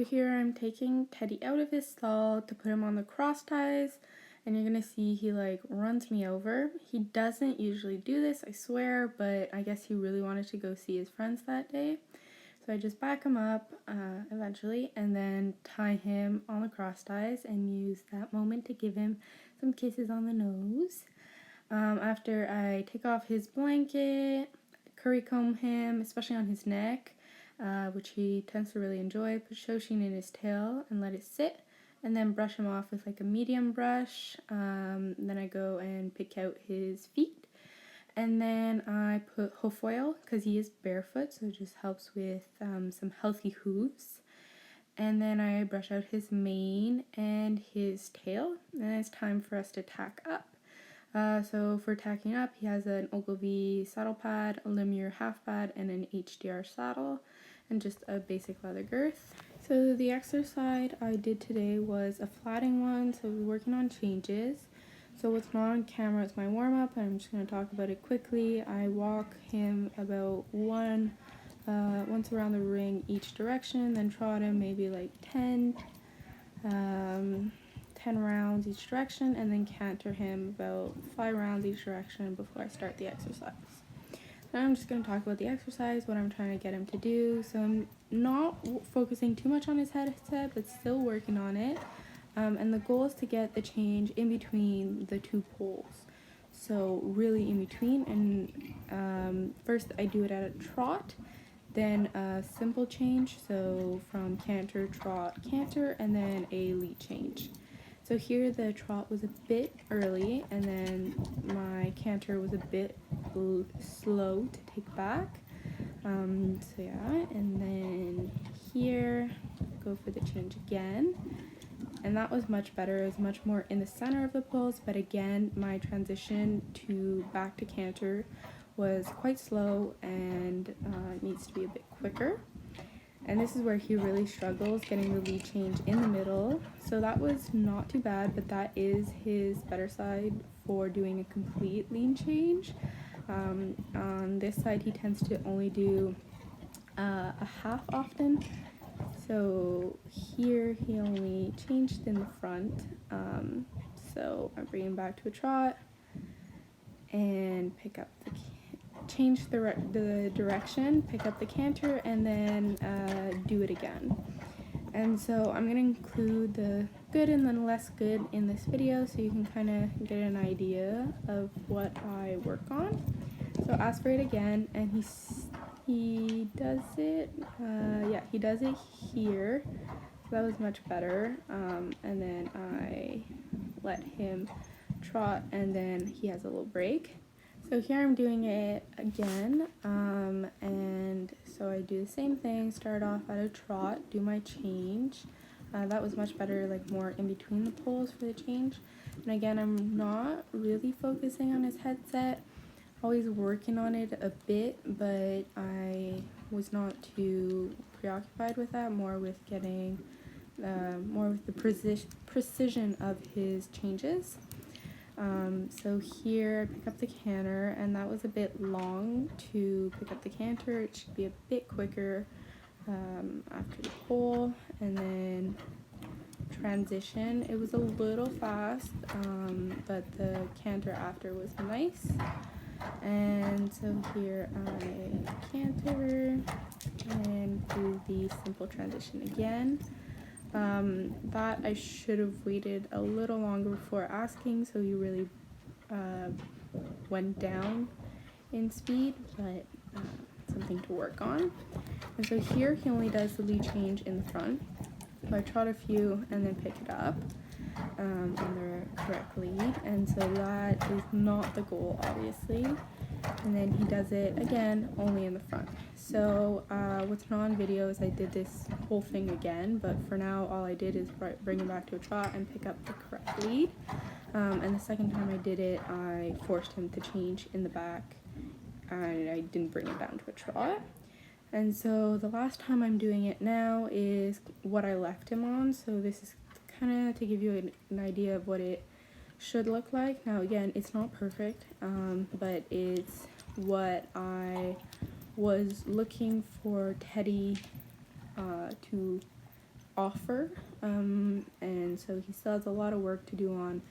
So here I'm taking Teddy out of his stall to put him on the cross ties, and you're gonna see he like runs me over. He doesn't usually do this, I swear, but I guess he really wanted to go see his friends that day. So I just back him up eventually and then tie him on the cross ties and use that moment to give him some kisses on the nose. After I take off his blanket, curry comb him, especially on his neck, which he tends to really enjoy, put Shoshin in his tail and let it sit, and then brush him off with like a medium brush. Then I go and pick out his feet, and then I put hoof oil because he is barefoot, so it just helps with some healthy hooves. And then I brush out his mane and his tail, and it's time for us to tack up. So for tacking up, he has an Ogilvy saddle pad, a Lemure half pad, and an HDR saddle, and just a basic leather girth. So the exercise I did today was a flatting one, so we're working on changes. So what's not on camera is my warm-up, and I'm just going to talk about it quickly. I walk him about once around the ring each direction, then trot him maybe like 10 rounds each direction, and then canter him about 5 rounds each direction before I start the exercise. Now I'm just going to talk about the exercise, what I'm trying to get him to do. So I'm not focusing too much on his headset, but still working on it. And the goal is to get the change in between the two poles. So really in between, and first I do it at a trot, then a simple change, so from canter, trot, canter, and then a lead change. So here the trot was a bit early, and then my canter was a bit slow to take back. So yeah, and then here, go for the change again. And that was much better. It was much more in the center of the pose, but again, my transition to back to canter was quite slow and it needs to be a bit quicker. And this is where he really struggles getting the lead change in the middle. So that was not too bad, but that is his better side for doing a complete lead change. On this side, he tends to only do a half often. So here he only changed in the front. So I bring him back to a trot and pick up the change the direction, pick up the canter, and then do it again. And so I'm going to include the good and the less good in this video so you can kind of get an idea of what I work on. So aspirate again, and he does it, he does it here, so that was much better. And then I let him trot, and then he has a little break. So here I'm doing it again, and so I do the same thing, start off at a trot, do my change. That was much better, like more in between the poles for the change. And again, I'm not really focusing on his headset, always working on it a bit, but I was not too preoccupied with that, more with getting more with the precision of his changes. So here I pick up the canter, and that was a bit long to pick up the canter. It should be a bit quicker after the pole. And then transition, it was a little fast, but the canter after was nice. And so here I canter and do the simple transition again. That I should have waited a little longer before asking, so he really went down in speed, but something to work on. And so here he only does the lead change in the front. So I trot a few and then pick it up on the correct lead, and so that is not the goal, obviously. And then he does it again only in the front. So what's not on video is I did this whole thing again, but for now all I did is bring him back to a trot and pick up the correct lead. And the second time I did it, I forced him to change in the back, and I didn't bring him down to a trot. And so the last time I'm doing it now is what I left him on. So this is kind of to give you an idea of what it should look like. Now again, it's not perfect, but it's what I was looking for Teddy to offer, and so he still has a lot of work to do on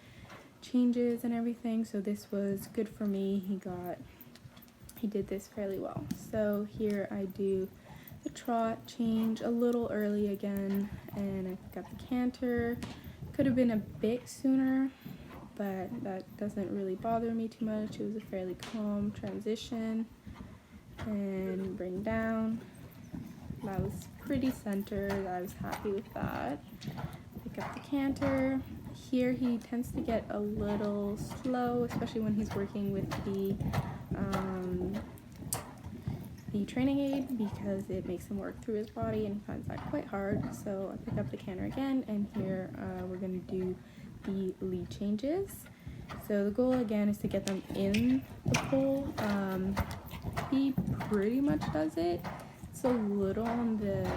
changes and everything, so this was good for me. He did this fairly well. So here I do the trot change a little early again, and I pick up the canter. Could have been a bit sooner, but that doesn't really bother me too much. It was a fairly calm transition. And bring down. That was pretty centered. I was happy with that. Pick up the canter. Here he tends to get a little slow, especially when he's working with the training aid, because it makes him work through his body and he finds that quite hard. So I pick up the canter again, and here we're going to do the lead changes. So the goal again is to get them in the pole. He pretty much does it. It's a little on the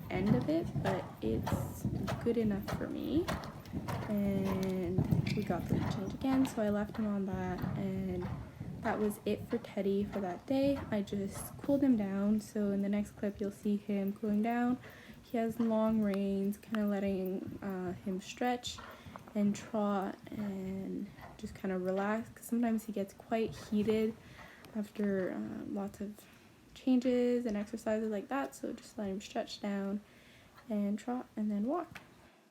end of it, but it's good enough for me. And we got the lead change again, so I left him on that, and that was it for Teddy for that day. I just cooled him down, so in the next clip you'll see him cooling down. He has long reins, kind of letting him stretch and trot and just kind of relax, because sometimes he gets quite heated after lots of changes and exercises like that, so just let him stretch down and trot and then walk.